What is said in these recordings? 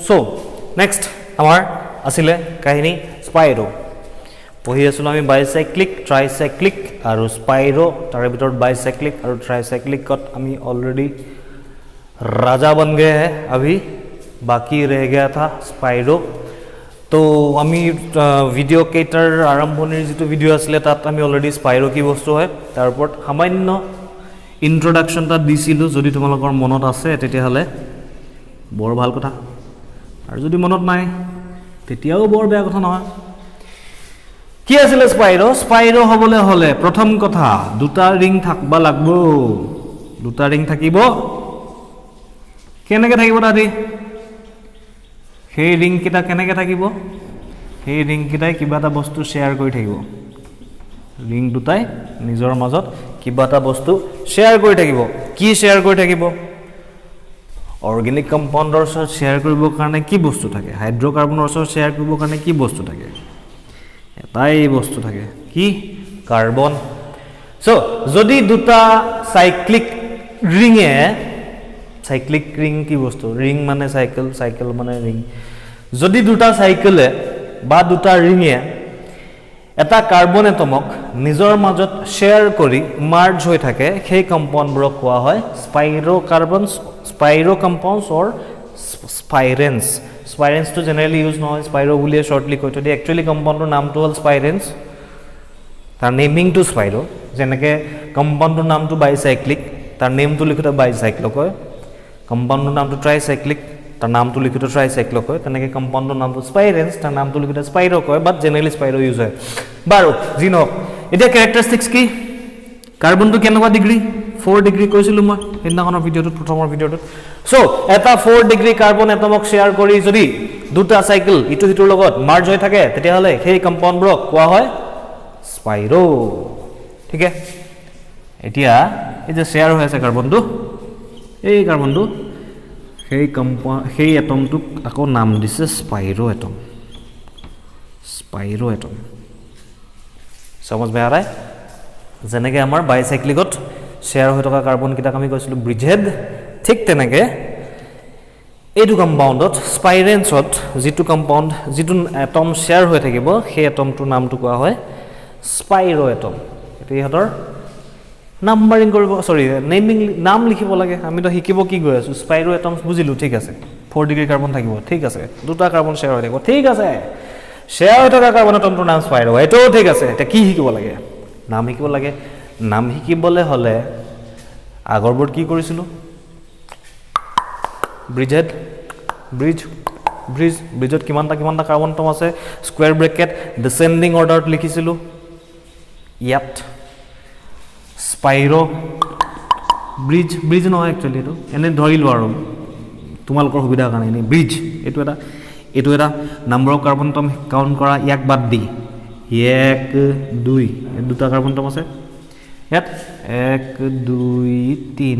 So next আমাৰ আছিলে কাহিনী স্পাইৰো পঢ়ি আছিলোঁ আমি বাইচাইক্লিক ট্ৰাইচাইক্লিক আৰু স্পাইৰো তাৰে ভিতৰত বাইচাইক্লিক আৰু ট্ৰাইচাইক্লিকত আমি অলৰেডি राजा बन गए हैं अभी बाकी रह गया था स्पाइरो तो आमी वीडियो केटार आरम्भणिर जितु वीडियो आছিলে তাত আমি অলৰেডি স্পাইৰো কি বস্তু হয় তাৰ ওপৰত সামান্য ইন্ট্ৰোডাকশন টা দিছিলো যদি তোমালোকৰ মনত আছে তেতিয়াহলে বৰ ভাল কথা আৰু যদি মনত নাই তেতিয়াও বৰ বেয়া কথা নহয় কি আছিলে স্পাইৰো স্পাইৰো হ'বলৈ হলে প্ৰথম কথা দুটা ৰিং থাকবা লাগব দুটা ৰিং থাকিব কেনেকৈ থাকিব দাদি সেই ৰিং কিটা কেনেকৈ থাকিব সেই ৰিং কিটাই কিবা এটা বস্তু শেয়াৰ কৰি থাকিব ৰিং দুটাই নিজৰ মাজত কিবা এটা বস্তু শেয়াৰ কৰি থাকিব কি শেয়াৰ কৰি থাকিব অৰ্গেনিক কম্পাউণ্ডৰ সৈতে শেয়াৰ কৰিবৰ কাৰণে কি বস্তু থাকে হাইড্ৰকাৰ্বনৰ সৈতে শেয়াৰ কৰিবৰ কাৰণে কি বস্তু থাকে এটাই বস্তু থাকে কি কাৰ্বন সো যদি দুটা সাইক্লিক ৰিঙে সাইক্লিক ৰিং কি বস্তু ৰিং মানে সাইকেল সাইকেল মানে ৰিং যদি দুটা সাইকেলে বা দুটা ৰিঙে এটা কাৰ্বন এটমক নিজৰ মাজত শেয়াৰ কৰি মাৰ্জ হৈ থাকে সেই কম্পাউণ্ডবোৰক কোৱা হয় স্পাইৰো কম্পাউণ্ডছ অৰ স্পাইৰেন্স স্পাইৰেন্স টু জেনাৰেলি ইউজ নহয় স্পাইৰো বুলিয়ে শৰ্টলি কৈ থৈ একচুৱেলি কম্পাউণ্ডৰ নামটো হ'ল স্পাইৰেন্স তাৰ নেমিং টু স্পাইৰো যেনেকৈ কম্পাউণ্ডৰ নামটো বাইচাইক্লিক তাৰ নেমটো লিখোতে বাইচাইক্লো কয় কম্পাউণ্ডৰ নামটো ট্ৰাইচাইক্লিক তাৰ নামটো লিখোতে ট্ৰাইচাইক্লো কয় তেনেকৈ কম্পাউণ্ডৰ নামটো স্পাইৰেন্স তাৰ নামটো লিখোতে স্পাইৰো কয় বাট জেনেৰেলি স্পাইৰো ইউজ হয় বাৰু যি নহওক এতিয়া কেৰেক্টাৰিষ্টিক্স কি কাৰ্বনটো কেনেকুৱা ডিগ্ৰী 4 ডিগ্ৰী কৈছিলোঁ মই সেইদিনাখনৰ ভিডিঅ'টোত প্ৰথমৰ ভিডিঅ'টোত সো এটা 4 ডিগ্ৰী কাৰ্বন এটমক শেয়াৰ কৰি যদি দুটা সাইকেল ইটো সিটোৰ লগত মাৰ্জ হৈ থাকে তেতিয়াহ'লে সেই কম্পাউণ্ডবোৰক কোৱা হয় স্পাইৰো ঠিক আছে এতিয়া এই যে শেয়াৰ হৈ আছে কাৰ্বনটো এই কাৰ্বনটো সেই এটমটোক আকৌ নাম দিছে স্পাইৰো এটম समझ में आ रहा है যেনেকৈ আমাৰ বাইচাইক্লিকত শেয়াৰ হৈ থকা কাৰ্বন কিটাক আমি কৈছিলোঁ ব্ৰিজহেড ঠিক তেনেকৈ এইটো কম্পাউণ্ডত স্পাইৰেন্সত যিটো কম্পাউণ্ড যিটো এটম শেয়াৰ হৈ থাকিব সেই এটমটোৰ নামটো কোৱা হয় স্পাইৰো এটম এটা ইহঁতৰ নাম্বাৰিং কৰিব সৰি নেমিং নাম লিখিব লাগে আমি তো শিকিব কি গৈ আছো স্পাইৰো এটমছ বুজিলো ঠিক আছে 4 ডিগ্ৰী কাৰ্বন থাকিব ঠিক আছে দুটা কাৰ্বন শেয়াৰ হৈ থাকিব ঠিক আছে শেয়াৰ হৈ থকা কাৰ্বন এটমটোৰ নাম স্পাইৰো এটো ঠিক আছে এটা কি শিকিব লাগে নাম শিকিব লাগে নাম শিকিবলে হলে আগৰবোৰ কি কৰিছিল ব্ৰিজহেড ব্ৰিজত কিমানটা কাৰ্বন এটম আছে স্কয়াৰ ব্ৰেকেট ডিসেন্ডিং অৰ্ডাৰত লিখিছিল ইয়াত স্পাইৰো ব্ৰিজ নহয় একচুৱেলি এটো এনে ধৰিলো আৰু তোমালোকৰ সুবিধাৰ কাৰণে এনে ব্ৰিজ এটো এটা number of carbon atom count কৰা ইয়াক বাদ দি 1 2 দুটা কাৰ্বন এটম আছে ইয়াত 1 2 3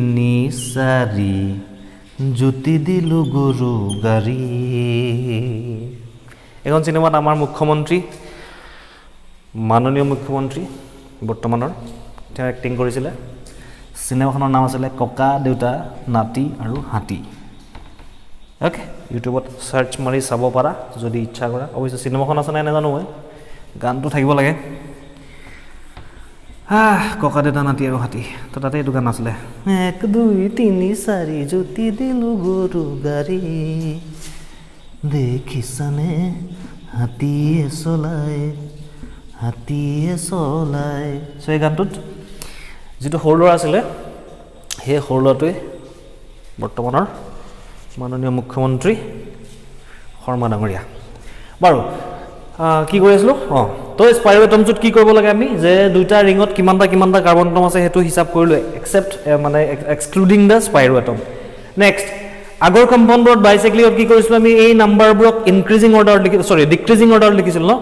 4 জ্যোতি দিলু গুৰু গাড়ী এখন চিনেমাত আমাৰ মুখ্যমন্ত্ৰী মাননীয় মুখ্যমন্ত্ৰী বৰ্তমানৰ তেওঁ এক্টিং কৰিছিলে সিনেমাখনৰ নাম আছিল ককা দেউতা নাতি আৰু হাতী ওকে ইউটিউবত সাৰ্চ মাৰি চাব পাৰা যদি ইচ্ছা কৰা অৱশ্যে সিনেমাখন আছে নাই নাজানো মই গানটো থাকিব লাগে ককা দেউতা নাতি আৰু হাতী তো তাতে এইটো গান আছিলে 1 2 3 4 জ্যোতি দিলু গুৰু গাড়ী দেখিছানে হাতীয়ে চলাই সো এই গানটোত যেটো হৰলৰ আছিলে হে হৰলটোৱে বৰ্তমানৰ মাননীয় মুখ্যমন্ত্ৰী শৰ্মা ডাঙৰীয়া বাৰু কি কৰি আছিলো তো স্পাইৰো এটমছত কি কৰিব লাগে আমি যে দুইটা ৰিঙত কিমানটা কাৰ্বন এটম আছে হেতু হিসাব কৰিলো এক্সেপ্ট মানে এক্সক্লুডিং দা স্পাইৰো এটম নেক্সট আগৰ কম্পাউণ্ডত বাইচাইক্লিকত কি কৰিছিলো আমি এই নাম্বাৰবোৰক ইনক্ৰিজিং অৰ্ডাৰত ডিক্ৰিজিং অৰ্ডাৰত লিখিছিল ন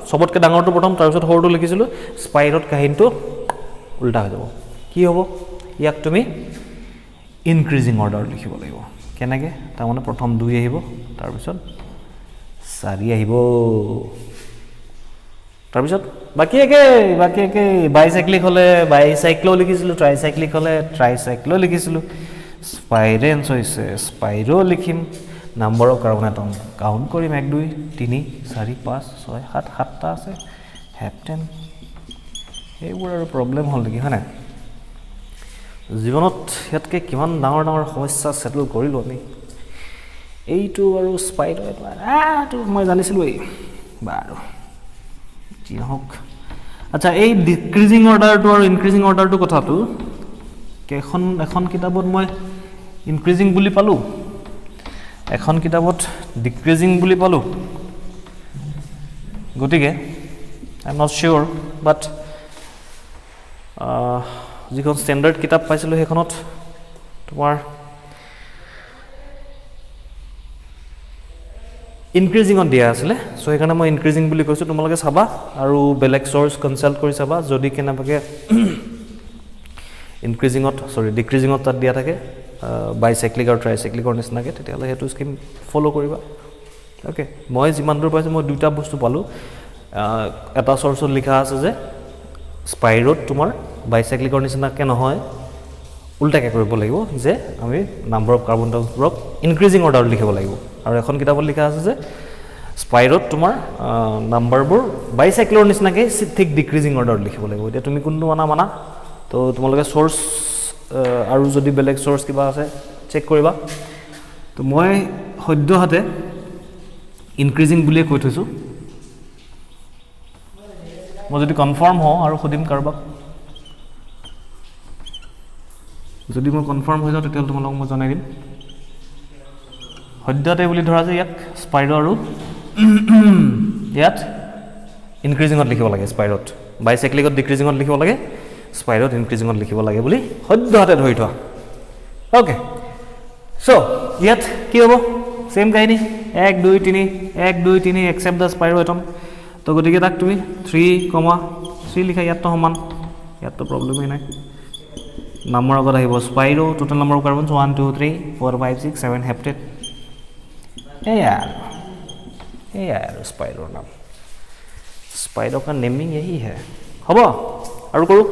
সবতকে ডাঙৰটো প্ৰথম তাৰ পিছত সৰুটো লিখিছিল স্পাইৰত কাহিনীটো উল্টা হৈ যাব কি হ'ব ইয়াক তুমি ইনক্ৰিজিং অৰ্ডাৰত লিখিব লাগিব কেনেকৈ তাৰ মানে প্ৰথম 2 আহিব তাৰ পিছত 4 আহিব তাৰ পিছত বাকি একে বাইচাইক্লিক হলে বাইচাইক্লো লিখিছিল ট্ৰাইচাইক্লিক হলে ট্ৰাইচাইক্লো লিখিছিল স্পাইৰেন্স হৈছে স্পাইৰো লিখিম number of carbon atom count কৰিম 1 2 3 4 5 6 7 7টা আছে হেপটেন এইবোৰ আৰু প্ৰব্লেম হ'ল নেকি হয় না জীৱনত ইয়াতকৈ কিমান ডাঙৰ ডাঙৰ সমস্যা সেটেল কৰিলোঁ আমি এইটো আৰু স্পাইৰো এইটো মই জানিছিলোঁ এই বাৰু যি হওক আচ্ছা এই ডিক্ৰিজিং অৰ্ডাৰটো আৰু ইনক্ৰিজিং অৰ্ডাৰটো কথাটো এখন কিতাপত মই ইনক্ৰিজিং বুলি পালোঁ এখন কিতাপত ডিক্ৰিজিং বুলি পালোঁ গতিকে আই এম নট চিয়'ৰ বাট যিখন ষ্টেণ্ডাৰ্ড কিতাপ পাইছিলোঁ সেইখনত তোমাৰ ইনক্ৰিজিঙত দিয়া আছিলে চ' সেইকাৰণে মই ইনক্ৰিজিং বুলি কৈছোঁ তোমালোকে চাবা আৰু বেলেগ চ'ৰ্চ কনচাল্ট কৰি চাবা যদি কেনেবাকৈ ডিক্ৰিজিঙত তাত দিয়া থাকে বাইচাইক্লিক আৰু ট্ৰাইচাইক্লিকৰ নিচিনাকৈ তেতিয়াহ'লে সেইটো স্কিম ফ'ল' কৰিবা অ'কে মই যিমান দূৰ পাইছোঁ মই দুটা বস্তু পালোঁ এটা চ'ৰ্চত লিখা আছে যে স্পাইৰত তোমাৰ বাইচাইক্লিকৰ নিচিনাকৈ নহয় উল্টাকৈ কৰিব লাগিব যে আমি নাম্বাৰ অফ কাৰ্বন এটমছবোৰক ইনক্ৰিজিং অৰ্ডাৰত লিখিব লাগিব আৰু এখন কিতাপত লিখা আছে যে স্পাইৰত তোমাৰ নাম্বাৰবোৰ বাইচাইক্লৰ নিচিনাকৈ ঠিক ডিক্ৰিজিং অৰ্ডাৰত লিখিব লাগিব এতিয়া তুমি কোনটো মানা তো তোমালোকে চ'ৰ্চ আৰু যদি বেলেগ চ'ৰ্চ কিবা আছে চেক কৰিবা তো মই সদ্যহতে ইনক্ৰিজিং বুলিয়ে কৈ থৈছোঁ মই যদি কনফাৰ্ম হওঁ আৰু সুধিম কাৰোবাক যদি মই কনফাৰ্ম হৈ যাওঁ তেতিয়াহ'লে তোমালোকক মই জনাই দিম সদ্যহতে বুলি ধৰা যে ইয়াক স্পাইৰো আৰু ইয়াত ইনক্ৰিজিঙত লিখিব লাগে স্পাইৰত বাইচাইক্লিকত ডিক্ৰিজিঙত লিখিব লাগে স্পাইৰত ইনক্ৰিজিঙত লিখিব লাগে বুলি সদ্যহতে ধৰি থোৱা অ'কে চ' ইয়াত কি হ'ব ছেইম কাহিনী 1 2 3 1 2 3 একচেপ্ট দ্য স্পাইৰো এটম তো গতিকে তাক তুমি 3 লিখা ইয়াততো সমান ইয়াততো প্ৰব্লেমেই নাই নাম্বাৰ আগত আহিব স্পাইৰো টোটেল নাম্বাৰ অফ কাৰ্বনছ 1 2 3 4 5 6 7 হেপ্টেড এয়া আৰু স্পাইৰোৰ নাম স্পাইৰো কা নেমিং यही है হ'ব আৰু কৰোঁ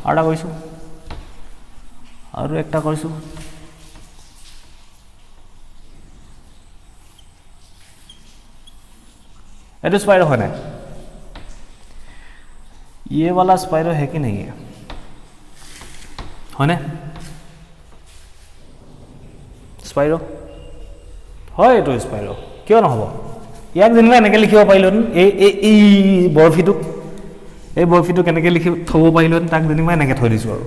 আৰু এটা কৰিছোঁ আৰু একটা কৰিছোঁ এইটো স্পাইৰো হয় নাই ये वाला स्पाइरो है कि नहीं है হয়নে স্পাইৰো হয় এইটো স্পাইৰো কিয় নহ'ব ইয়াক যেনিবা এনেকৈ লিখিব পাৰিলোহেঁতেন এই বৰফিটোক এনেকৈ লিখি থ'ব পাৰিলোহেঁতেন তাক যেনিবা এনেকৈ থৈ দিছোঁ আৰু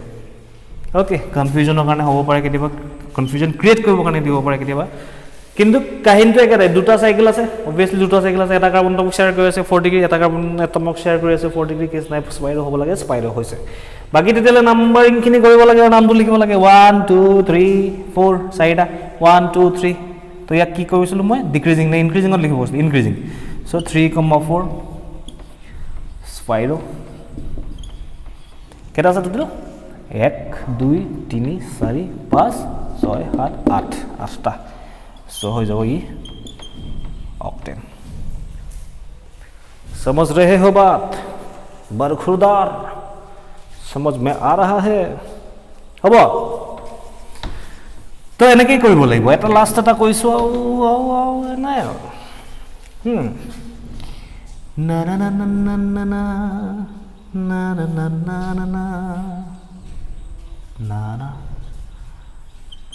অ'কে কনফিউজনৰ কাৰণে হ'ব পাৰে কেতিয়াবা কনফিউজন ক্ৰিয়েট কৰিবৰ কাৰণে দিব পাৰে কেতিয়াবা কিন্তু কাহিনীটো একেটাই দুটা চাইকেল আছে অবভিয়াছলি দুটা চাইকেল আছে এটা কাৰ্বন এটমক শ্বেয়াৰ কৰি আছে 4 ডিগ্ৰী এটা কাৰ্বন এটমক শ্বেয়াৰ কৰি আছে 4 ডিগ্ৰী কেছ নাই স্পাইৰো হ'ব লাগে স্পাইৰো হৈছে বাকী তেতিয়াহ'লে নাম্বাৰিংখিনি কৰিব লাগে আৰু নামটো লিখিব লাগে 1 2 3 4 চাৰিটা 1 2 3 তো ইয়াক কি কৰিছিলোঁ মই ডিক্ৰিজিং নে ইনক্ৰিজিঙত লিখিব কৈছিলোঁ ইনক্ৰিজিং চ' 3,4 স্পাইৰো কেইটা আছে টোটেল 1 2 3 4 5 6 7 8 8টা চ' হৈ যাব ই ऑक्टेन समझ रहे हो बात बरखुरदार समझ में आ रहा है হ'ব তো এনেকেই কৰিব লাগিব এটা লাষ্ট এটা কৈছোঁ আৰু নাই আৰু না না না না না না না না না না না না না না না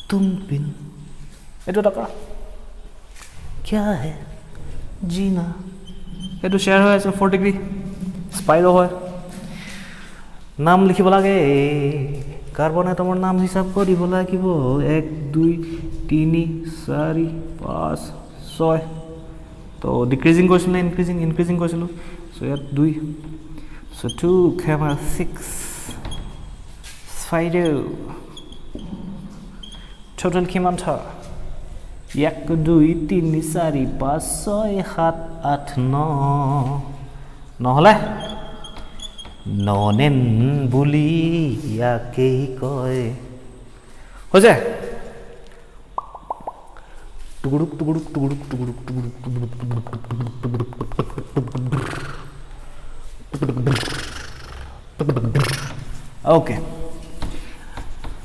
तुम बिन এইটো এটা কৰা क्या है जीना এইটো শ্বেয়াৰ হৈ আছে 4 ডিগ্ৰী স্পাইৰো হয় নাম লিখিব লাগে কাৰ্বন এটমৰ নাম হিচাপ কৰিব লাগিব 1 2 3 4 5 6 তো ডিক্ৰিজিং কৰিছিলোঁ নে ইনক্ৰিজিং কৰিছিলোঁ চ' ইয়াত 2 চ' 2 কেমা 6 স্পাইৰো টোটেল কিমান থা 1 2 3 4 5 6 7 8 9 নহ'লে ননেন বুলি ইয়াকেই কয় হৈছে টুকুৰুক টুকুৰুক টুকুৰুক টুকুৰুক টুকুৰুক অ'কে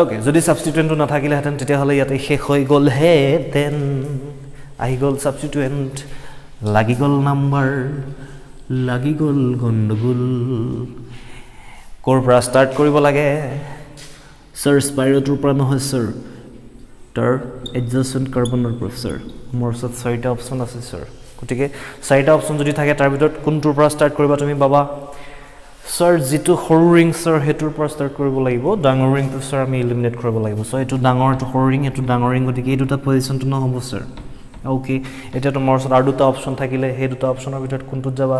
ওকে যদি সাবস্টিটুয়েন্টটো নাথাকিলেহেঁতেন তেতিয়াহ'লে ইয়াতে শেষ হৈ গ'লহেঁতেন আহি গ'ল সাবস্টিটুয়েন্ট লাগি গ'ল নাম্বাৰ লাগি গ'ল গণ্ডগোল ক'ৰ পৰা ষ্টাৰ্ট কৰিব লাগে স্যাৰ স্পাইৰটোৰ পৰা নহয় স্যাৰ তাৰ এডজাসেন্ট কাৰ্বনৰ পৰা স্যাৰ মোৰ ওচৰত 6টা অপচন আছে স্যাৰ গতিকে 6টা অপচন যদি থাকে তাৰ ভিতৰত কোনটোৰ পৰা ষ্টাৰ্ট কৰিবা তুমি বাবা স্যাৰ যেটো সৰু ৰিং স্যাৰ হেতুৰ পৰা ষ্টাৰ্ট কৰিব লাগিব ডাঙৰ ৰিংটো স্যাৰ আমি এলিমিনেট কৰিব লাগিব সো এটো ডাঙৰ এটো সৰু ৰিং এটো ডাঙৰ ৰিং গতিকে এই দুটা পজিশনটো নহব স্যাৰ ওকে এটা তোমাৰ ওচৰত আৰু দুটা অপচন থাকিলে সেই দুটা অপচনৰ ভিতৰত কোনটোত যাবা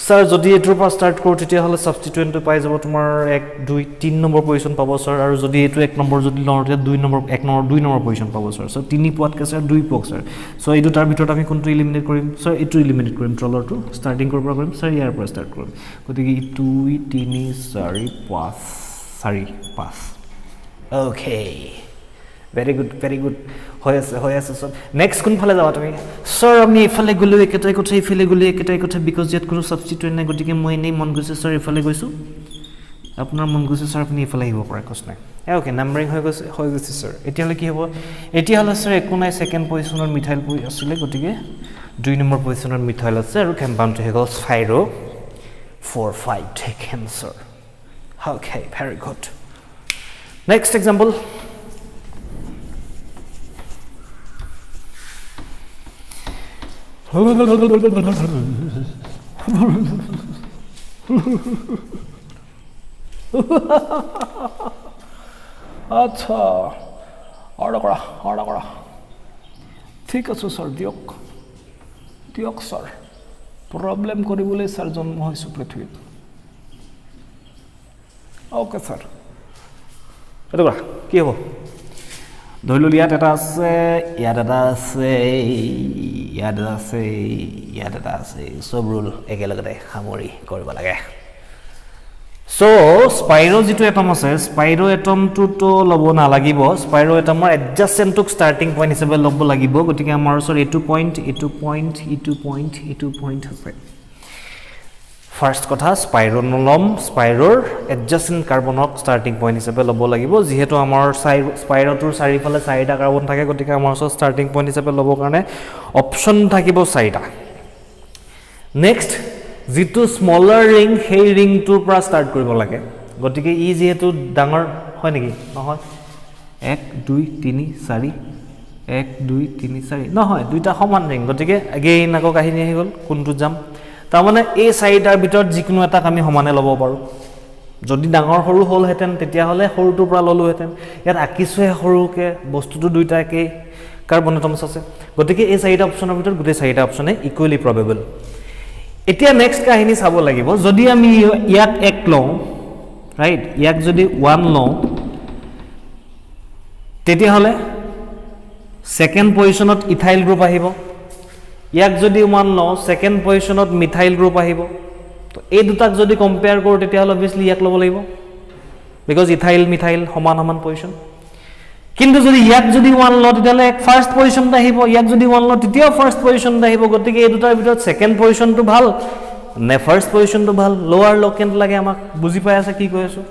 স্যাৰ যদি এটোৰ পৰা ষ্টাৰ্ট কৰো তেতিয়া হলে সাবস্টিটুয়েন্টটো পাই যাব তোমাৰ 1 2 3 নম্বৰ পজিশন পাব স্যাৰ আৰু যদি এটো 1 নম্বৰ যদি লওঁ তেতিয়া 2 নম্বৰ 2 নম্বৰ পজিশন পাব স্যাৰ সো 3 পোৱাতকে স্যাৰ 2 পোক স্যাৰ সো এই দুটাৰ ভিতৰত আমি কোনটো এলিমিনেট কৰিম স্যাৰ এটো এলিমিনেট কৰিম ট্ৰলাৰটো ষ্টাৰ্টিং কৰিব পৰা কৰিম স্যাৰ ইয়াৰ পৰা ষ্টাৰ্ট কৰিম গতিকে 2 3 4 5 ওকে very good হয় আছে সব নেক্সট কোন ফালে যাবা তুমি স্যাৰ আমি ইফালে গলো একেটাই কথা ইফালে গলো একেটাই কথা বিকজ ইয়াত কোনো সাবস্টিটুয়েন্ট নাই গতিকে মই নেই মন গৈছে স্যাৰ ইফালে গৈছো আপোনাৰ মন গৈছে স্যাৰ আপুনি ইফালে আহিব পাৰে কষ্ট নাই ওকে নাম্বাৰিং হৈ গৈছে স্যাৰ এতিয়ালে কি হ'ব এতিয়ালে স্যাৰ একো নাই সেকেন্ড পজিশনৰ মিথাইল আছিলে গতিকে 2 নম্বৰ পজিশনৰ মিথাইল আছে আৰু কম্পাউণ্ডটো হৈ গ'ল 4 5 take answer okay very good next example আচ্ছা অৰ্ডাৰ কৰা ঠিক আছে স্যাৰ দিয়ক স্যাৰ প্ৰবলেম কৰিবলৈ স্যাৰ জন্ম হৈছো পৃথিৱীত ওকে স্যাৰ এটা কৰা কি হ'ব ধৰিলো ইয়াত এটা আছে ইয়াত এটা আছে সব ৰুল একেলগতে সামৰি কৰিব লাগে সো স্পাইৰো যেটো এটম আছে স্পাইৰো এটমটো তো লব নালাগিব স্পাইৰো এটমৰ এডজাসেন্টক স্টাৰ্টিং পইণ্ট হিচাপে লব লাগিব গতিকে আমাৰ ওচৰত এটো পইণ্ট আছে ফাৰ্স্ট কথা স্পাইৰো নলম স্পাইৰোৰ এডজাসেন্ট কাৰ্বনক স্টাৰ্টিং পইণ্ট হিচাপে লব লাগিব যেহেতু আমাৰ স্পাইৰোটোৰ চাৰিফালে 4টা কাৰ্বন থাকে গতিকে আমাৰ ওচৰত স্টাৰ্টিং পইণ্ট হিচাপে লব কাৰণে অপচন থাকিব 4টা নেক্সট যেটো স্মলাৰ ৰিং সেই ৰিংটোৰ পৰা ষ্টাৰ্ট কৰিব লাগে গতিকে ই যেহেতু ডাঙৰ হয় নেকি নহয় 1 2 3 4 1 2 3 4 নহয় দুইটা সমান ৰিং গতিকে আগেইন আকৌ কাহিনী আহি গ'ল কোনটো যাম তাৰমানে এই 4টাৰ ভিতৰত যিকোনো এটা আমি সমানে ল'ব পাৰো যদি ডাঙৰ সৰু হলহেতেন তেতিয়া হলে সৰুটোৰ পৰা ললোহেতেন ইয়াত আকিছোহে সৰুকে বস্তুটো দুইটা একে কাৰ্বন এটমছ আছে গতিকে এই 4টা অপচনৰ ভিতৰত গোটেই 4টা অপচনে ইকুৱেলি প্ৰবেবল এতিয়া নেক্সট কাহিনী চাব লাগিব যদি আমি ইয়াক 1 লওঁ ৰাইট ইয়াক যদি 1 লওঁ তেতিয়া হলে সেকেন্ড পজিশনত ইথাইল গ্ৰুপ আহিব ইয়াক যদি 1 লওঁ সেকেন্ড পজিশনত মিথাইল গ্ৰুপ আহিব তো এই দুটাক যদি কম্পেয়াৰ কৰো তেতিয়া হলে অবভিয়াসলি ইয়াক লব লাগিব বিকজ ইথাইল মিথাইল সমান পজিশন কিন্তু যদি ইয়াক যদি 1 লওঁ তেতিয়ালে ফাৰ্স্ট পজিশনটা আহিব ইয়াক যদি 1 লওঁ তেতিয়া ফাৰ্স্ট পজিশনটা আহিব গতিকে এই দুটাৰ ভিতৰত সেকেন্ড পজিশনটো ভাল নে ফাৰ্স্ট পজিশনটো ভাল লোৱাৰ লোকেন্ট লাগে আমাক বুজি পাই আছে কি কৈ আছো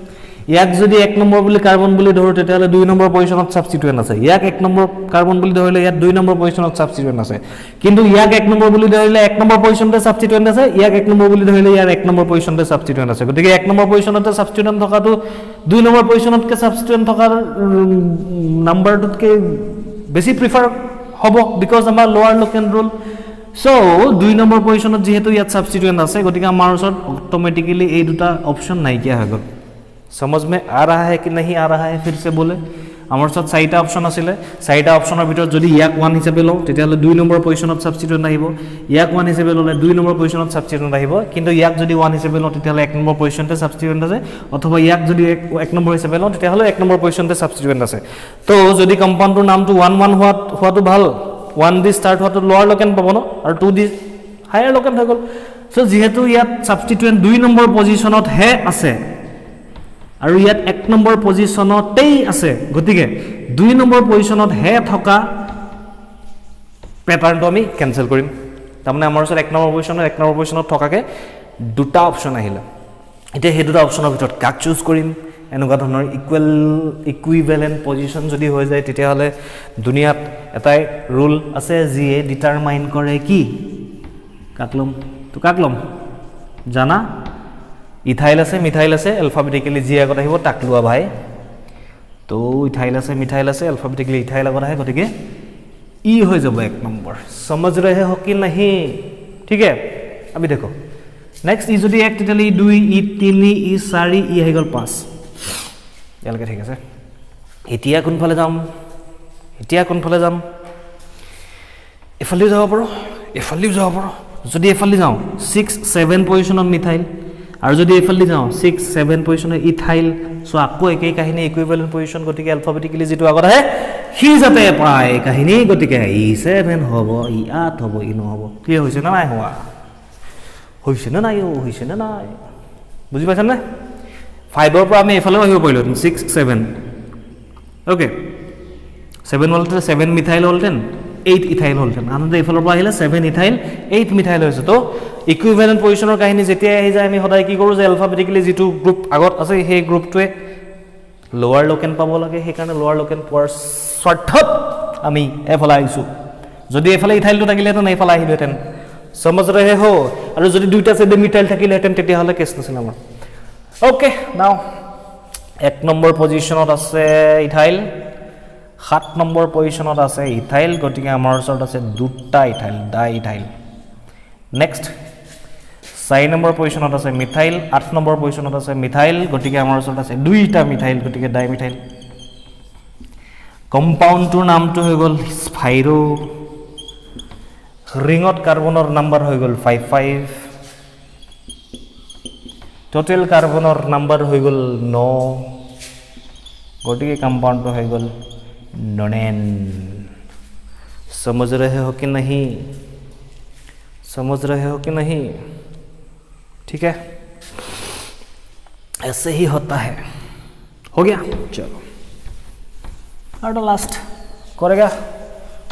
ইয়াক যদি 1 নম্বৰ বুলি কাৰ্বন বুলি ধৰো তেতিয়ালে 2 নম্বৰ পজিশনত সাবস্টিটুয়েন্ট আছে ইয়াক 1 নম্বৰ কাৰ্বন বুলি ধৰিলে ইয়াত 2 নম্বৰ পজিশনত সাবস্টিটুয়েন্ট আছে কিন্তু ইয়াক 1 নম্বৰ বুলি ধৰিলে 1 নম্বৰ পজিশনতে সাবস্টিটুয়েন্ট আছে ইয়াক 1 নম্বৰ বুলি ধৰিলে ইয়াৰ 1 নম্বৰ পজিশনতে সাবস্টিটুয়েন্ট আছে গতিকে 1 নম্বৰ পজিশনতে সাবস্টিটুয়েন্ট থকাটো 2 নম্বৰ পজিশনতকে সাবস্টিটুয়েন্ট থকাৰ নাম্বাৰটোতকে বেছি প্ৰিফাৰ হ'ব বিকজ আমাৰ লোৱাৰ লোকেন্ট ৰুল সো 2 নম্বৰ পজিশনত যেহেতু ইয়াত সাবস্টিটুয়েন্ট আছে গতিকে আমাৰ ওচৰত অটোমেটিক্যালি এই দুটা অপচন নাইকিয়া হৈ গ'ল समझ में आ रहा है कि नहीं आ रहा है फिर से बोले আমার সাথে 4টা অপশন আছিল 4টা অপশনৰ ভিতৰত যদি ইয়াক 1 হিচাপে লওঁ তেতিয়ালে 2 নম্বৰ পজিশনত সাবস্টিটুয়েন্ট আহিব ইয়াক 1 হিচাপে ললে 2 নম্বৰ পজিশনত সাবস্টিটুয়েন্ট আহিব কিন্তু ইয়াক যদি 1 হিচাপে লওঁ তেতিয়ালে 1 নম্বৰ পজিশনতে সাবস্টিটুয়েন্ট আছে অথবা ইয়াক যদি 1 নম্বৰ হিচাপে লওঁ তেতিয়ালে 1 নম্বৰ পজিশনতে সাবস্টিটুয়েন্ট আছে তো যদি কম্পাউণ্ডৰ নামটো 1 1 হোৱাটো ভাল 1 দি স্টাৰ্ট হোৱাটো লোৱাৰ লোকেন্ট পাব ন আৰু 2 দি হায়াৰ লোকেন্ট হৈ গ'ল সো যেহেতু ইয়াত সাবস্টিটুয়েন্ট 2 নম্বৰ পজিশনত হে আছে আৰু ইয়াত 1 নম্বৰ পজিশনতেই আছে গতিকে 2 নম্বৰ পজিশনত হে থকা প্যাটাৰ্নটো আমি ক্যান্সেল কৰিম তাৰমানে আমাৰ ওচৰত 1 নম্বৰ পজিশনত থকাকে দুটা অপচন আহিলে এতিয়া হে দুটা অপচনৰ ভিতৰত কাক চুজ কৰিম এনেকুৱা ধৰণৰ ইকুইভেলেণ্ট পজিশ্যন যদি হৈ যায় তেতিয়াহ'লে দুনিয়াত এটাই ৰুল আছে যিয়ে ডিটাৰমাইন কৰে কি কাক ল'ম জানা ইথাইল আছে মিথাইল আছে এলফাবেটিকেলি যি আগত আহিব তাক লোৱা ভাই তো ইথাইল আছে মিথাইল আছে এলফাবেটিকেলি ইথাইল আগত আহে গতিকে ই হৈ যাব 1 নম্বৰ समझ रहे हो कि नहीं ठीक है अभी देखो नेक्स्ट ই যদি 1 তেতিয়াহ'লে ই 2 ই 3 ই 4 ই হৈ গ'ল 5 ইয়ালৈকে ঠিক আছে এতিয়া কোনফালে যাম এফালেও যাব পাৰো যদি এফালে যাওঁ 6 7 পজিশনত মিথাইল আৰু যদি এফালে যাওঁ 6 7 পজিশনত ইথাইল সো আকৌ একেই কাহিনী ইকুইভেলেন্ট পজিশন গতিকে এলফাবেটিকেলি যেটো আগত আহে সি যাতে পায় কাহিনী গতিকে ই 7 হ'ব ই 8 হ'ব ই 9 হ'ব ক্লিয়াৰ হৈছে না নাই হোৱা হৈছে না নাই বুজি পাইছা না 5 ৰ পৰা আমি এফালে আহিব পাৰিলো 6 7 ওকে 7 হলতে 7 মিথাইল হলতেন 8 ইথাইল হলতেন আনন্দ এফালৰ পৰা আহিলে 7 ইথাইল 8 মিথাইল হৈছে তো ইকুইভেলেন্ট পজিশনৰ কাহিনী যেতিয়া আহি যায় আমি সদায় কি কৰো যে এলফাবেটিকেলি যেটো গ্ৰুপ আগত আছে সেই গ্ৰুপটোৱে লোৱাৰ লোকেন পাব লাগে সেই কাৰণে লোৱাৰ লোকেন পোৱাৰ স্বাৰ্থত আমি এফালে আহিছো যদি এফালে ইথাইলটো থাকিলেহেঁতেন এফালে আহিলেহেঁতেন समझ रहे हो আৰু যদি দুইটা সাইডে মিথাইল থাকিলেহেঁতেন তেতিয়াহ'লে কেছ নাছিল আমাৰ ওকে নাও 1 নম্বৰ পজিশনত আছে ইথাইল 7 নম্বৰ পজিশনত আছে ইথাইল গতিকে আমাৰ ওচৰত আছে দুটা ইথাইল ডাই ইথাইল নেক্সট 4 নম্বৰ পজিশনত আছে মিথাইল 8 নম্বৰ পজিশনত আছে মিথাইল গতিকে আমাৰ ওচৰত আছে দুইটা মিথাইল গতিকে ডাই মিথাইল কম্পাউণ্ডটোৰ নামটো হৈ গ'ল স্পাইৰো ৰিঙত কাৰ্বনৰ নাম্বাৰ হৈ গ'ল 55 টোটাল কাৰ্বনৰ নাম্বাৰ হৈ গ'ল 9 গতিকে কম্পাউণ্ডটো হৈ গ'ল नोनेन समझ रहे हो कि नहीं ठीक है ऐसे ही होता है हो गया चलो और लास्ट करेगा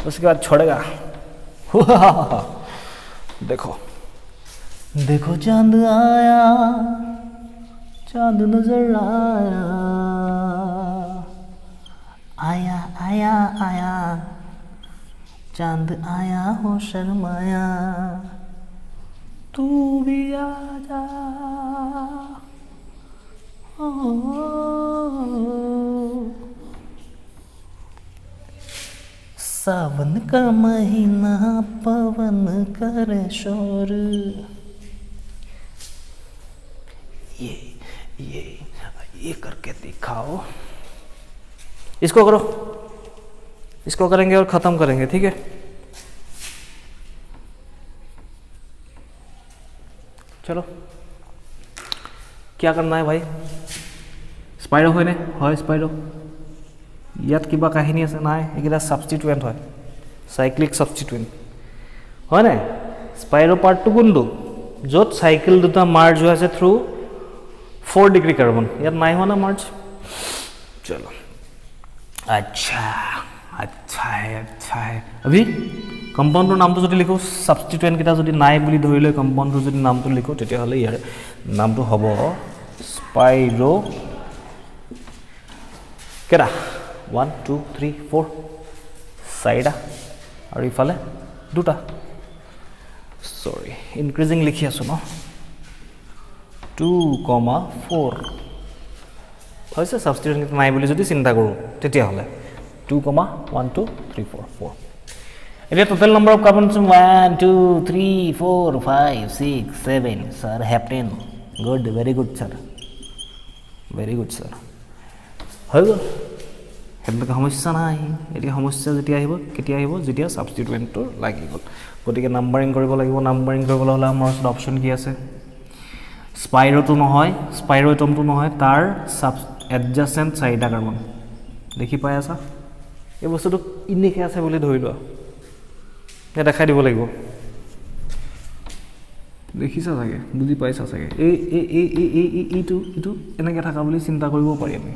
उसके बाद छोड़ेगा देखो चांद आया चांद नजर आया आया आया चांद आया हो शर्माया तू भी आ जा सावन का महीना पवन करे शोर ये करके दिखाओ इसको करो इसको करेंगे और खत्म करेंगे ठीक है चलो क्या करना है भाई स्पाइरो হয় নে হয় স্পাইৰো ইয়াত কিবা কাহিনী আছে নাই একিলা সাবস্টিটুয়েন্ট হয় সাইক্লিক সাবস্টিটুয়েন্ট হয় না স্পাইৰো পাৰ্টটো কোনটো যত সাইকেল দুটা মাৰ্জ হৈ আছে থ্ৰু 4 ডিগ্ৰী কাৰ্বন ইয়াত নাই হোৱা না মার্জ চলো अच्छा है अभी कंपाउंडर नाम तो जो लिखो सब्स्टिट्यूएंट किटा जो नाइ बुली धरि লৈ कंपाउंडर जो नाम तो लिखो तेतिया हले यार नाम तो हबो स्पाइरो केरा 1 2 3 4 साइडा और इफाले दुटा सॉरी इंक्रीजिंग लिखि आছো न 2,4 হৈছে সাবস্টিটিউয়েন্ট নাই বুলি যদি চিন্তা কৰো তেতিয়া হলে 2,1 2 3 4 4 এতিয়া total number of carbon 1 2 3 4 5 6 7 sir hapten good very good sir হৈ গ'ল হেতকা সমস্যা নাই এতিয়া সমস্যা যেতিয়া আহিব কেতিয়া আহিব যেতিয়া সাবস্টিটিউয়েন্টটো লাগি গ'ল গতিকে নাম্বাৰিং কৰিব লাগিব নাম্বাৰিং কৰিবলৈ হলে আমাৰ ওচৰত অপচন কি আছে স্পাইৰোটো নহয় স্পাইৰো এটমটো নহয় তাৰ সাব এডজাসেন্ট চাৰিটা কাৰ্বন দেখি পাই আছা এই বস্তুটো ইনিকে আছে বুলি ধৰি লোৱা এটা দেখাই দিব লাগিব দেখিছা চাগে বুজি পাইছা চাগে এইটো এনেকে থাকা বুলি চিন্তা কৰিব পাৰি আমি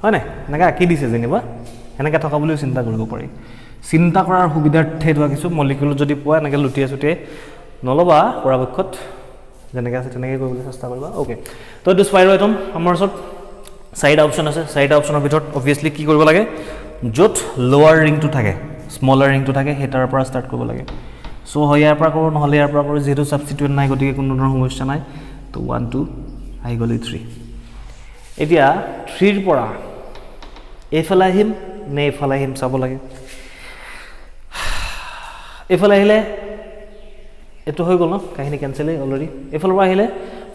হয় না এনেকে আঁকি দিছে যেনিবা এনেকে থাকা বুলি চিন্তা কৰিব পাৰি চিন্তা কৰাৰ সুবিধাৰ্থে এটা কিছু মলিকিউল যদি পোৱা এনেকে লুটিয়া চুটিয়ে নলবা পৰাপক্ষত যেনেকে আছে তেনেকে কৰিবলৈ চেষ্টা কৰিবা ওকে তো এইটো স্পাইৰো এটম আমাৰ ওচৰত চাৰিটা অপশ্যন আছে চাৰিটা অপশ্যনৰ ভিতৰত অবভিয়াছলি কি কৰিব লাগে য'ত লোৱাৰ ৰিংটো থাকে স্মলাৰ ৰিংটো থাকে সেই তাৰ পৰা ষ্টাৰ্ট কৰিব লাগে চ' হয় ইয়াৰ পৰা কৰোঁ নহ'লে ইয়াৰ পৰা কৰোঁ যিহেতু ছাবষ্টিটিউৱেণ্ট নাই গতিকে কোনো ধৰণৰ সমস্যা নাই তো 1 2 আহি গ'লে 3 এতিয়া 3ৰ পৰা এইফালে আহিম নে এইফালে আহিম চাব লাগে এইফালে আহিলে এটো হৈ গ'ল ন কাহিনী কেনসেল অলৰেডি এইফালৰ পৰা আহিলে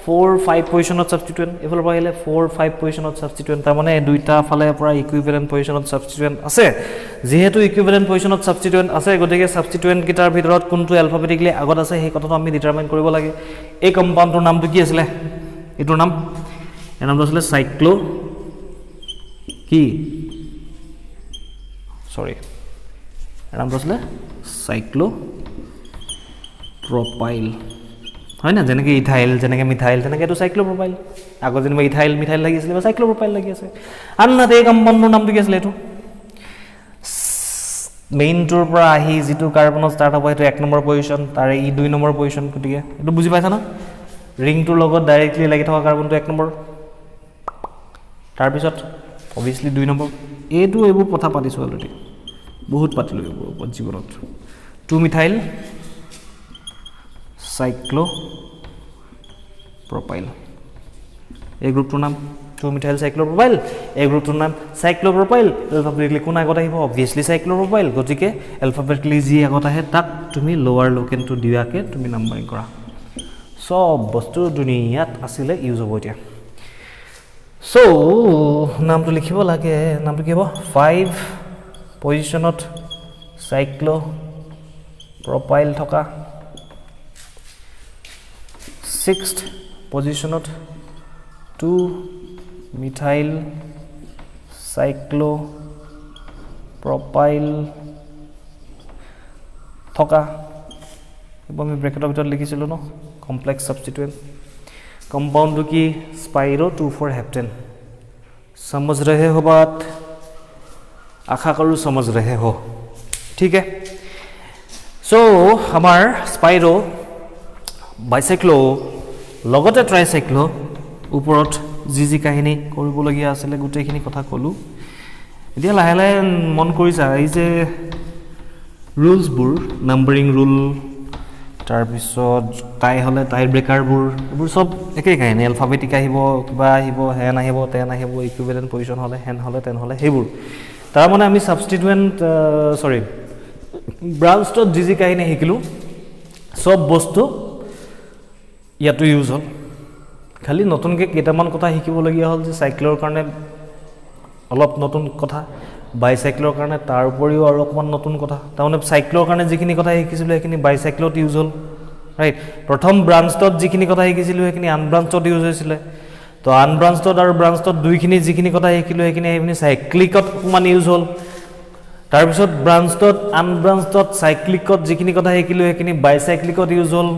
4 5 পজিশনত সাবস্টিটিউয়েন্ট এইফালৰ পৰা আহিলে 4 5 পজিশনত সাবস্টিটিউয়েন্ট তাৰ মানে দুইটা ফালে পৰা ইকুইভ্যালেন্ট পজিশনত সাবস্টিটিউয়েন্ট আছে যেহেতু ইকুইভ্যালেন্ট পজিশনত সাবস্টিটিউয়েন্ট আছে গতিকে সাবস্টিটিউয়েন্ট কিটাৰ ভিতৰত কোনটো অ্যালফাবেটিক্যালি আগত আছে সেই কথাটো আমি ডিটাৰমাইন কৰিব লাগে এই কম্পাউণ্ডৰ নামটো কি আছিল এটোৰ নাম এর নামটো আছিল সাইক্লো কি সরি এর নামটো আছিল সাইক্লো প্রোপাইল হয় না যেনেকৈ ইথাইল যেনেকৈ মিথাইল তেনেকৈ এইটো সাইক্লোপ্রোপাইল আগত যেনিবা ইথাইল মিথাইল লাগি আছিল বা সাইক্লোপ্রোপাইল লাগি আছে আনহাতে এই কম্পাউণ্ডৰ নামটো কি আছিল এইটো মেইনটোৰ পৰা আহি যিটো কাৰ্বনত ষ্টাৰ্ট হ'ব সেইটো 1 নম্বৰ পজিশন তাৰে ই 2 নম্বৰ পজিশন গতিকে এইটো বুজি পাইছা না ৰিংটোৰ লগত ডাইৰেক্টলি লাগি থকা কাৰ্বনটো 1 নম্বৰ তাৰপিছত অবভিয়াছলি 2 নম্বৰ এইটো এইবোৰ কথা পাতিছো অলৰেডি বহুত পাতিলো এইবোৰ ওপৰত জীৱনত 2 মিথাইল সাইক্লো প্ৰোপাইল এই গ্ৰুপটোৰ নাম 2 মিথাইল সাইক্লোপ্ৰোপাইল এই গ্ৰুপটোৰ নাম সাইক্লোপ্ৰোপাইল অ্যালফাবেটিক্যালি কোন আগত আহিব অবভিয়াছলি সাইক্লোপ্ৰোপাইল গতিকে অ্যালফাবেটিক্যালি যি আগত আহে তাক তুমি লোৱাৰ লোকেনটো দিয়াকে তুমি নাম্বাৰিং কৰা সব বস্তু দুনিয়াত আসিলে ইউজ হ'ব এতিয়া সো নামটো লিখিব লাগে নামটো কি হ'ব 5 পজিশনত সাইক্লোপ্রোপাইল থকা 6th পজিশনত 2 মিথাইল সাইক্লোপ্রোপাইল থকা এবং আমি ব্ৰ্যাকেটৰ ভিতৰত লিখিছিলো ন কমপ্লেক্স সাবস্টিটিউয়েন্ট कंपाउंड की स्पाइरो 2,4 हेप्टेन समझ रहे हो बात आशा करूँ समझ रहे हो ठीक है सो हमार स्पाइरो बाइसाइक्लो लगते ट्राइसाइक्लो ऊपरत जी कहानी करबलगिया आছিলে गुटेखिनि কথা কলো এতিয়া লাহে লাহে মন কৰিছা এই যে ৰুলস বোৰ নাম্বাৰিং ৰুল তাৰপিছত টাই হলে টাই ব্ৰেকাৰবোৰ এইবোৰ সব একে কাহিনী অ্যালফাবেটিক আহিব কিবা আহিব হেন আহিব তেন আহিব ইকুইভ্যালেন্ট পজিশন হলে হেন হলে তেন হলে হেবোৰ তাৰ মানে আমি সাবস্টিটিউয়েন্ট সৰি ব্ৰাঞ্চত যি কাহিনী শিকিলো সব বস্তু ইয়াতো ইউজ হল খালি নতুনকে কেইটামান কথা শিকিবলগীয়া হল যে সাইক্লৰ কাৰণে অলপ নতুন কথা বাইসাইক্লৰ কাৰণে তাৰ উপৰিও আৰু অকমান নতুন কথা তাৰমানে সাইক্লৰ কাৰণে যিখিনি কথা শিকিছিলো সেইখিনি বাইসাইক্লত ইউজ হল ৰাইট প্ৰথম ব্ৰাঞ্চত যিখিনি কথা শিকিছিলো সেইখিনি আনব্ৰাঞ্চত ইউজ হৈছিল তো আনব্ৰাঞ্চত আৰু ব্ৰাঞ্চত দুইখিনি যিখিনি কথা শিকিলো সেইখিনি এইখিনি সাইক্লিকত অকমান ইউজ হল তাৰ পিছত ব্ৰাঞ্চত আনব্ৰাঞ্চত সাইক্লিকত যিখিনি কথা শিকিলো সেইখিনি বাইসাইক্লিকত ইউজ হল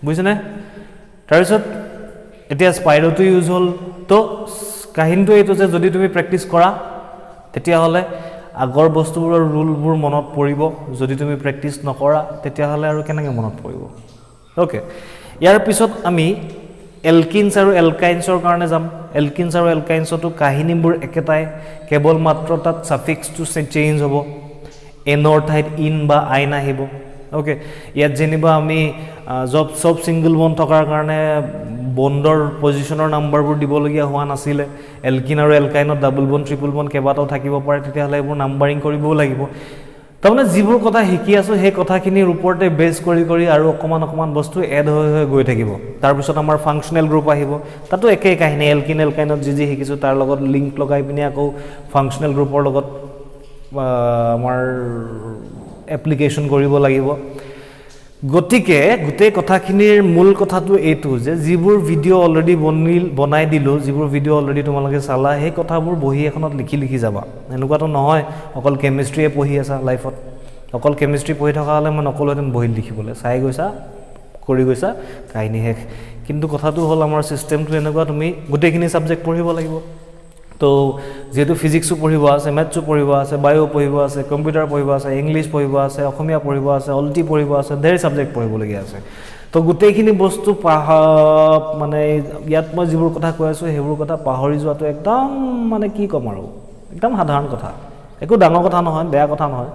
বুজিছনে তাৰ পিছত এতিয়া স্পাইৰোটো ইউজ হল তো কাহিনীটো এইটো যে যদি তুমি প্ৰেক্টিস কৰা তেতিয়া হলে আগৰ বস্তুবোৰৰ ৰুলবোৰ মনত পৰিব যদি তুমি প্ৰেক্টিস নকৰা তেতিয়া হলে আৰু কেনেকৈ মনত পৰিব ওকে ইয়াৰ পিছত আমি এলকিনছ আৰু এলকাইনছৰ কাৰণে যাম এলকিনছ আৰু এলকাইনছটো কাহিনীবোৰ একেটাই কেৱল মাত্ৰ তাত সাফিক্সটো চেঞ্জ হ'ব এনৰ ঠাইত ইন বা আইন আহিব ওকে ইয়াত যেনিবা আমি জব সব সিঙ্গল বন্ড থকাৰ কাৰণে বন্ডৰ পজিশনৰ নাম্বাৰবোৰ দিবলগীয়া হোৱা নাছিলে এলকিন আৰু এলকাইনত ডাবল বন্ড ট্ৰিপল বন্ড কেবাটাও থাকিব পাৰে তেতিয়াহলে এইবোৰ নাম্বাৰিং কৰিবও লাগিব তাৰমানে যিবোৰ কথা শিকি আছো সেই কথাখিনিৰ ওপৰতে বেছ কৰি আৰু অকমান বস্তু এড হৈ গৈ থাকিব তাৰ পিছত আমাৰ ফাংচনেল গ্ৰুপ আহিব তাতো একে কাহিনী এলকিন এলকাইনত যি শিকিছো তাৰ লগত লিংক লগাই পিনি আকৌ ফাংচনেল গ্ৰুপৰ লগত আমাৰ এপ্লিকেশন কৰিব লাগিব গতিকে গুটে কথাখিনিৰ মূল কথাটো এইটো যে যিবোৰ ভিডিও অলৰেডি বনাই দিলো যিবোৰ ভিডিও অলৰেডি তোমালোকে চালা সেই কথাবোৰ বহি এখনত লিখি যাবা এনেকুৱাটো নহয় অকল কেমিষ্ট্ৰিয়ে পঢ়ি আছা লাইফত অকল কেমিষ্ট্ৰি পঢ়ি থকা হলে মই নকলহেঁতেন বহি লিখিবলৈ চাই গৈছা কৰি গৈছা কাহিনী শেষ কিন্তু কথাটো হ'ল আমাৰ সিস্টেমটো এনেকুৱা তুমি গুটেখিনি সাবজেক্ট পঢ়িব লাগিব তো যেহেতু ফিজিক্সও পঢ়িব আছে ম্যাথছো পঢ়িব আছে বায়ো পঢ়িব আছে কম্পিউটাৰ পঢ়িব আছে ইংলিশ পঢ়িব আছে অসমীয়া পঢ়িব আছে অলটি পঢ়িব আছে ধেৰ সাবজেক্ট পঢ়িবলগীয়া আছে তো তো গোটেইখিনি বস্তু মানে ইয়াত মই যিবোৰ কথা কৈ আছোঁ সেইবোৰ কথা পাহৰি যোৱাটো একদম মানে কি ক'ম আৰু একদম সাধাৰণ কথা একো ডাঙৰ কথা নহয় বেয়া কথা নহয়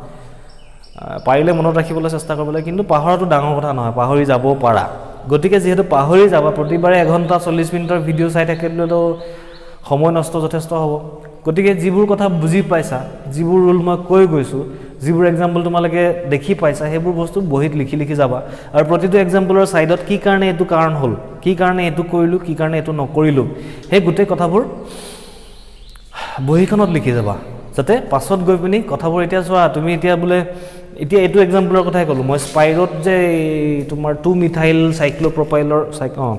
পাৰিলে মনত ৰাখিবলৈ চেষ্টা কৰিব লাগে কিন্তু পাহৰাটো ডাঙৰ কথা নহয় পাহৰি যাব পাৰা গতিকে যিহেতু পাহৰি যাবা প্ৰতিবাৰে 1 ঘণ্টা 40 মিনিটৰ ভিডিঅ' চাই থাকিলেতো সময় নষ্ট যথেষ্ট হ'ব গতিকে যিবোৰ কথা বুজি পাইছা যিবোৰ ৰুল মই কৈ গৈছোঁ যিবোৰ এক্সাম্পল তোমালোকে দেখি পাইছা সেইবোৰ বস্তু বহিত লিখি লিখি যাবা আৰু প্ৰতিটো এক্সাম্পলৰ সাইডত কি কাৰণে এটো কাৰণ হ'ল কি কাৰণে এটো কৰিলো কি কাৰণে এটো নকৰিলো হে গোটেই কথাবোৰ বহিখনত লিখি যাবা যাতে পাছত গৈ পিনি কথাবোৰ এতিয়া চোৱা তুমি এতিয়া বোলে এতিয়া এটো এক্সাম্পলৰ কথাই ক'লো মই স্পাইৰত যে তোমাৰ 2 মিথাইল সাইক্লোপ্ৰপাইলৰ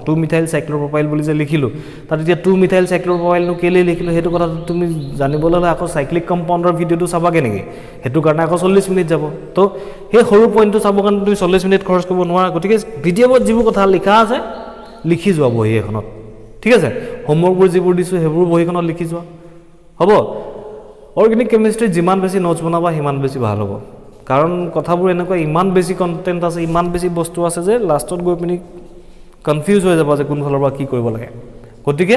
2 মিথাইল সাইক্লোপ্ৰপাইল বুলি যে লিখিলো তাত এতিয়া 2 মিথাইল সাইক্লোপ্ৰপাইল নো কেলে লিখিলো হেতু কথা তুমি জানিবলৈ হলে আকৌ সাইক্লিক কম্পাউণ্ডৰ ভিডিওটো চাবাগে নেকি হেতু কাৰণে আকৌ 40 মিনিট যাব তো সেই সৰু পইণ্টটো চাব কাৰণে তুমি 40 মিনিট খৰচ কৰিব নোৱাৰা গতিকে ভিডিঅ'ত যিবোৰ কথা লিখা আছে লিখি যোৱা বহি এখনত ঠিক আছে হোমৱৰ্কবোৰ যিবোৰ দিছো হেবোৰ বহিখনত লিখি যোৱা হ'ব অৰ্গেনিক কেমিষ্ট্ৰি যিমান বেছি নোটছ বনাবা সিমান বেছি ভাল হ'ব কাৰণ কথাবোৰ এনেকুৱা ইমান বেছি কন্টেন্ট আছে ইমান বেছি বস্তু আছে যে লাষ্টত গৈ পিনি কনফিউজ হৈ যাব যে কোন ফালৰ পৰা কি কৰিব লাগে গতিকে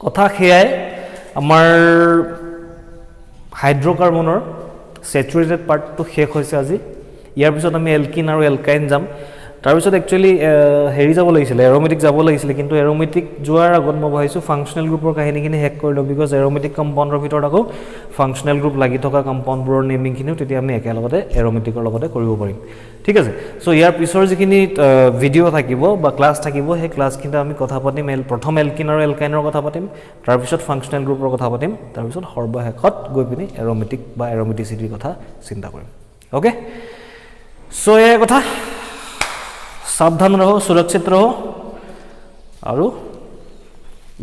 কথা খেয়াই আমাৰ হাইড্ৰকাৰ্বনৰ স্যাচুৰেটেড পাৰ্টটো শেষ হৈছে আজি ইয়াৰ পিছত আমি এলকিন আৰু এলকাইন যাম তাৰ পিছত একচুয়ালি হেৰি যাব লাগিছিল এৰোমেটিক যাব লাগিছিল কিন্তু এৰোমেটিক যোৱাৰ আগত মই ভাবিছো ফাংশনাল গ্ৰুপৰ কাহিনীখিনি হেক কৰি লওঁ বিকজ এৰোমেটিক কম্পাউণ্ডৰ ভিতৰত আকৌ ফাংশনাল গ্ৰুপ লাগি থকা কম্পাউণ্ডবোৰৰ নেমিংখিনিও তেতিয়া আমি একেলগতে এৰোমেটিকৰ লগতে কৰিব পাৰিম ঠিক আছে সো ইয়াৰ পিছৰ যিখিনি ভিডিও থাকিব বা ক্লাছ থাকিব সেই ক্লাছখিনি আমি কথা পাতিম প্ৰথম এলকিন আৰু এলকাইনৰ কথা পাতিম তাৰ পিছত ফাংশনাল গ্ৰুপৰ কথা পাতিম তাৰ পিছত সৰ্বশেষত গৈ পিনি এৰোমেটিক বা এৰোমেটিচিটিৰ কথা চিন্তা কৰিম ওকে সো এই কথা सावधान रहो सुरक्षित रहो और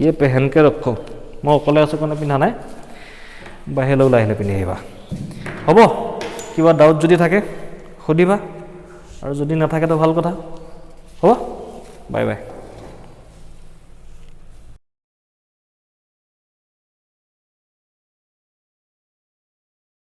ये पहन के रखो मैं अकले आसो कारण पिंधा ना बाहिर ओलाइले पिंधि आहिबा हम क्या डाउट जो थाके सुधिबा और जो नाथाके तो भाल कथा हम बाय बाय।